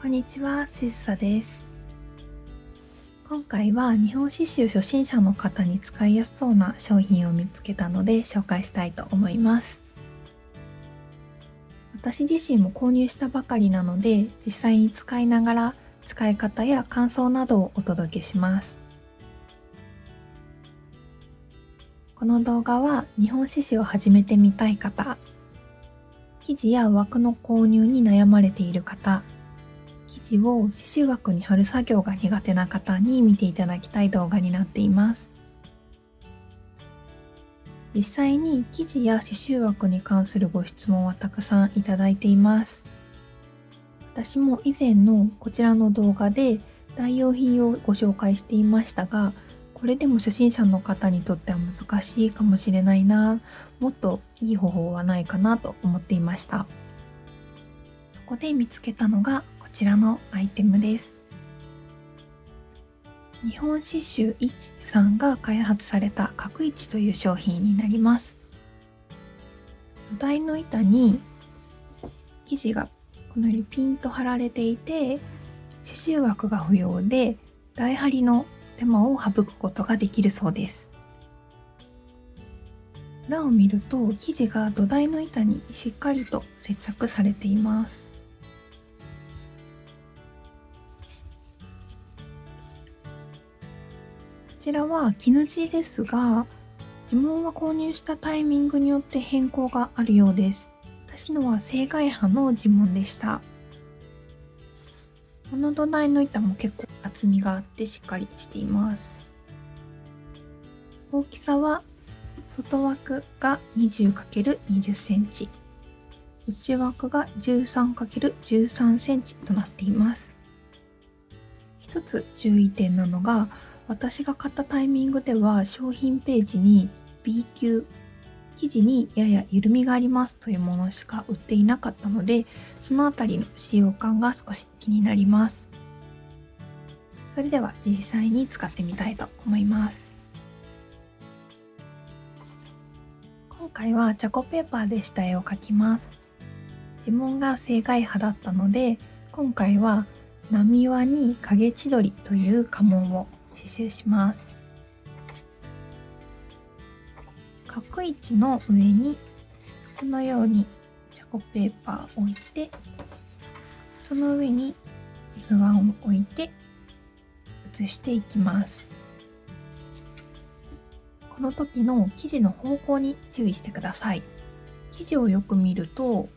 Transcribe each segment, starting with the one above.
こんにちは、しずさです。今回は日本刺繍初心者の方に使いやすそうな商品を見つけたので紹介したいと思います。私自身も購入したばかりなので、実際に使いながら使い方や感想などをお届けします。この動画は日本刺繍を始めてみたい方、生地や枠の購入に悩まれている方、生地を刺繍枠に貼る作業が苦手な方に見ていただきたい動画になっています。実際に生地や刺繍枠に関するご質問はたくさんいただいています。私も以前のこちらの動画で代用品をご紹介していましたが、これでも初心者の方にとっては難しいかもしれないな、もっといい方法はないかなと思っていました。そこで見つけたのがこちらのアイテムです。日本刺繍1さんが開発された角市という商品になります。土台の板に生地がこのようにピンと張られていて、刺繍枠が不要で台張りの手間を省くことができるそうです。裏を見ると生地が土台の板にしっかりと接着されています。こちらは絹地ですが、地紋は購入したタイミングによって変更があるようです。私のは青海波の地紋でした。この土台の板も結構厚みがあってしっかりしています。大きさは外枠が 20×20 センチ、内枠が 13×13 センチとなっています。一つ注意点なのが、私が買ったタイミングでは商品ページに B 級、生地にやや緩みがありますというものしか売っていなかったので、そのあたりの使用感が少し気になります。それでは実際に使ってみたいと思います。今回はチャコペーパーで下絵を描きます。地紋が青海波だったので、今回は波輪に影千鳥という家紋を刺繍します。角位置の上にこのようにチャコペーパーを置いて、その上に図案を置いて写していきます。この時の生地の方向に注意してください。生地をよく見ると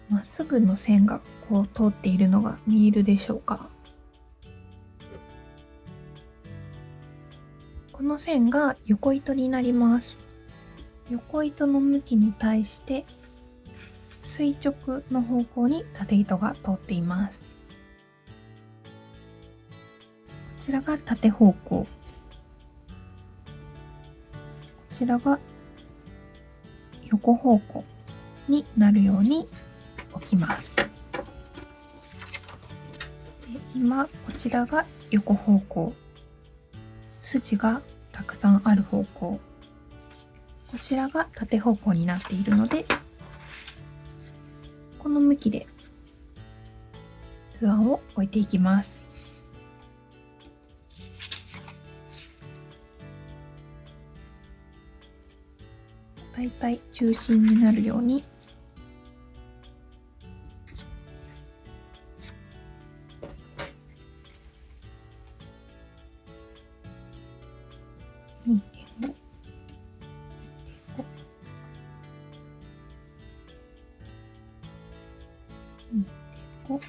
まっすぐの線がこう通っているのが見えるでしょうか。この線が横糸になります。横糸の向きに対して垂直の方向に縦糸が通っています。こちらが縦方向、こちらが横方向になるように置きます。で、今こちらが横方向、筋がたくさんある方向、こちらが縦方向になっているので、この向きで図案を置いていきます。だいたい中心になるように2.5、2.5、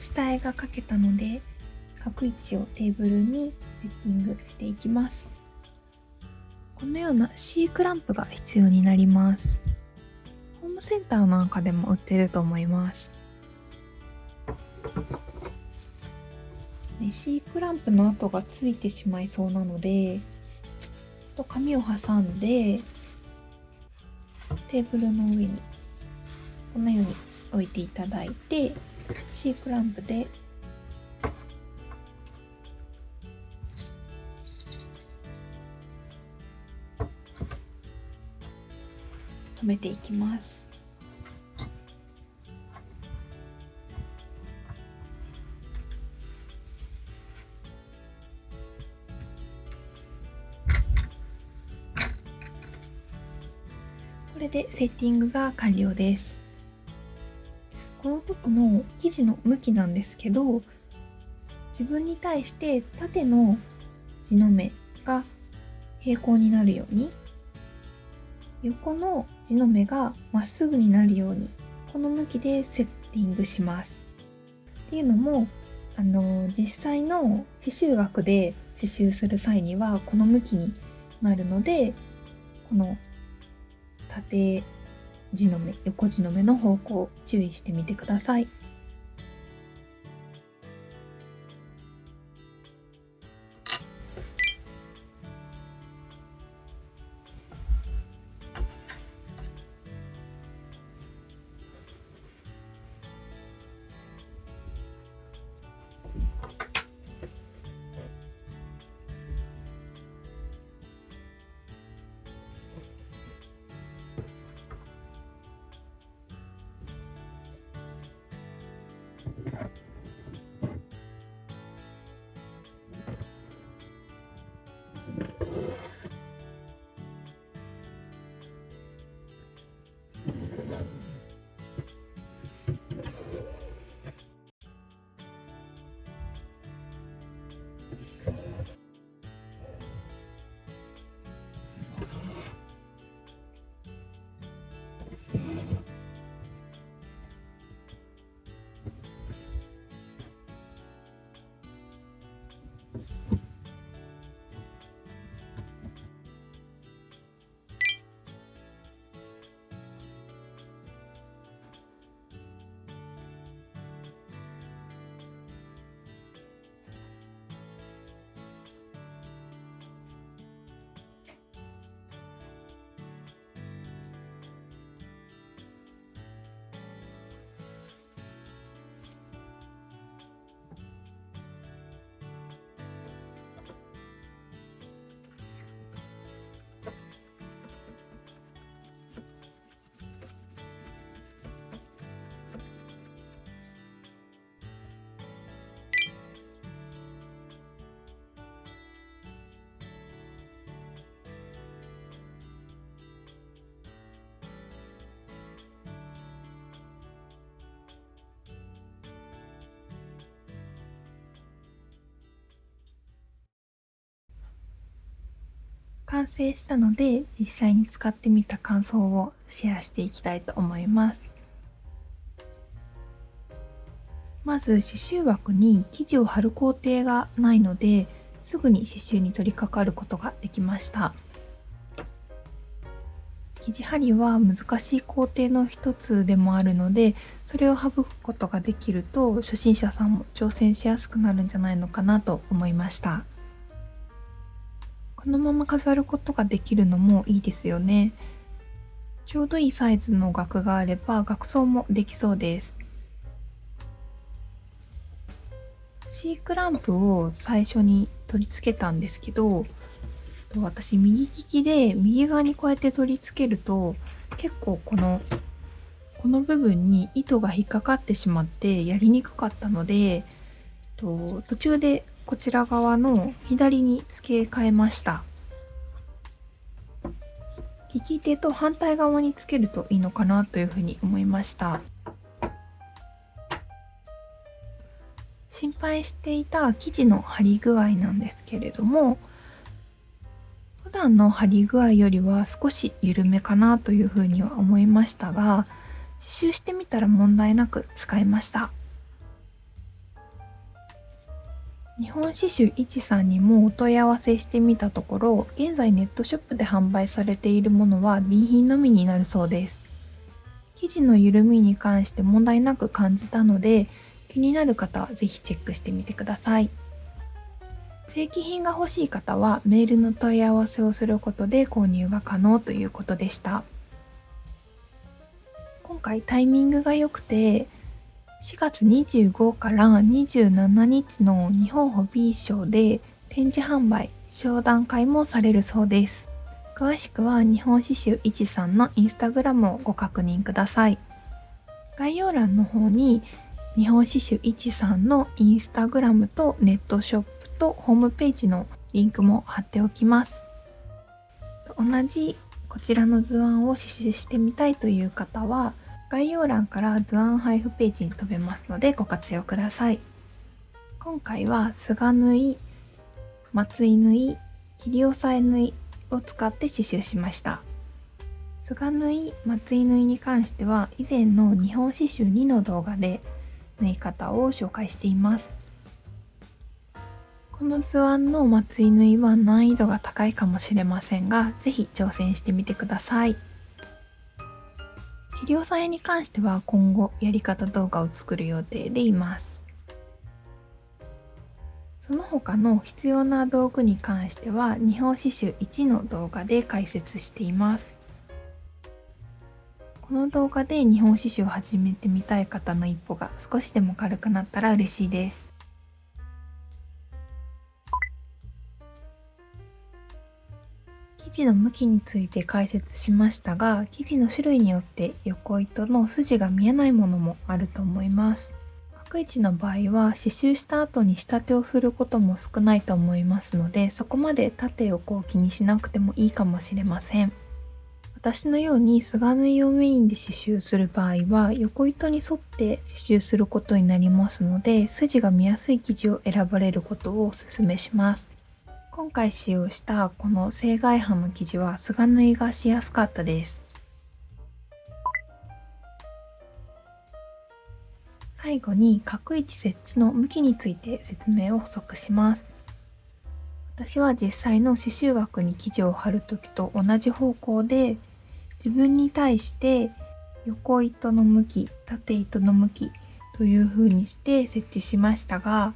下絵が描けたので、描く位置をテーブルにセッティングしていきます。このような C クランプが必要になります。ホームセンターなんかでも売ってると思います。C クランプの跡がついてしまいそうなので、紙を挟んでテーブルの上にこのように置いていただいて、 C クランプで留めていきます。これでセッティングが完了です。この時の生地の向きなんですけど、自分に対して縦の地の目が平行になるように、横の地の目がまっすぐになるように、この向きでセッティングします。っていうのも、実際の刺繍枠で刺繍する際にはこの向きになるので、この縦地の目、横地の目の方向注意してみてください。完成したので、実際に使ってみた感想をシェアしていきたいと思います。まず刺繍枠に生地を貼る工程がないので、すぐに刺繍に取り掛かることができました。生地貼りは難しい工程の一つでもあるので、それを省くことができると初心者さんも挑戦しやすくなるんじゃないのかなと思いました。このまま飾ることができるのもいいですよね。ちょうどいいサイズの額があれば額装もできそうです。C クランプを最初に取り付けたんですけど、私右利きで右側にこうやって取り付けると結構この部分に糸が引っかかってしまってやりにくかったので、途中でこちら側の左に付け替えました。利き手と反対側につけるといいのかなというふうに思いました。心配していた生地の張り具合なんですけれども、普段の張り具合よりは少し緩めかなというふうには思いましたが、刺繍してみたら問題なく使えました。日本刺繍一さんにもお問い合わせしてみたところ、現在ネットショップで販売されているものは B 品のみになるそうです。生地の緩みに関して問題なく感じたので、気になる方はぜひチェックしてみてください。正規品が欲しい方はメールの問い合わせをすることで購入が可能ということでした。今回タイミングが良くて、4月25から27日の日本ホビーショーで展示販売、商談会もされるそうです。詳しくは日本刺繍一さんのインスタグラムをご確認ください。概要欄の方に日本刺繍一さんのインスタグラムとネットショップとホームページのリンクも貼っておきます。同じこちらの図案を刺繍してみたいという方は概要欄から図案配布ページに飛べますのでご活用ください。今回は菅縫い、松井縫い、切り押さえ縫いを使って刺繍しました。菅縫い、松井縫いに関しては以前の日本刺繍2の動画で縫い方を紹介しています。この図案の松井縫いは難易度が高いかもしれませんが、ぜひ挑戦してみてください。切り押さえに関しては今後やり方動画を作る予定でいます。その他の必要な道具に関しては日本刺繍1の動画で解説しています。この動画で日本刺繍を始めてみたい方の一歩が少しでも軽くなったら嬉しいです。生地の向きについて解説しましたが、生地の種類によって横糸の筋が見えないものもあると思います。角位置の場合は刺繍した後に仕立てをすることも少ないと思いますので、そこまで縦横を気にしなくてもいいかもしれません。私のように菅縫いをメインで刺繍する場合は横糸に沿って刺繍することになりますので、筋が見やすい生地を選ばれることをお勧めします。今回使用したこの正外版の生地は菅縫いがしやすかったです。最後に角位置設置の向きについて説明を補足します。私は実際の刺繍枠に生地を貼るときと同じ方向で自分に対して横糸の向き、縦糸の向きという風にして設置しましたが、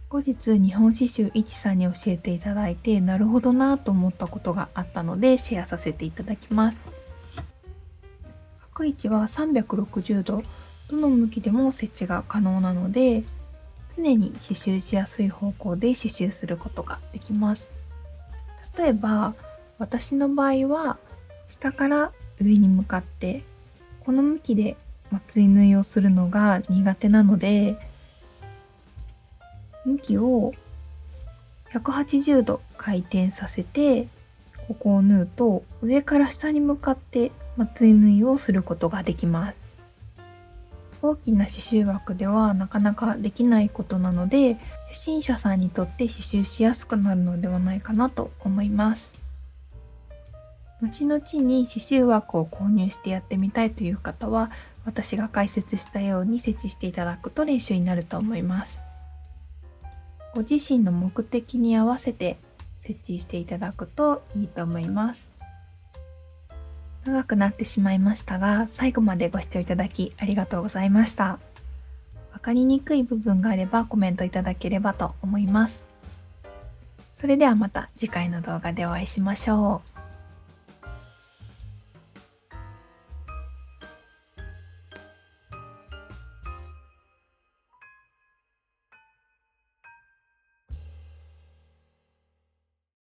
後日日本刺繍一さんに教えていただいてなるほどなと思ったことがあったのでシェアさせていただきます。角位置は360度どの向きでも設置が可能なので、常に刺繍しやすい方向で刺繍することができます。例えば私の場合は下から上に向かってこの向きで松井縫いをするのが苦手なので、向きを180度回転させてここを縫うと上から下に向かって松井縫いをすることができます。大きな刺繍枠ではなかなかできないことなので、初心者さんにとって刺繍しやすくなるのではないかなと思います。後々に刺繍枠を購入してやってみたいという方は、私が解説したように設置していただくと練習になると思います。ご自身の目的に合わせて設置していただくといいと思います。長くなってしまいましたが、最後までご視聴いただきありがとうございました。わかりにくい部分があればコメントいただければと思います。それではまた次回の動画でお会いしましょう。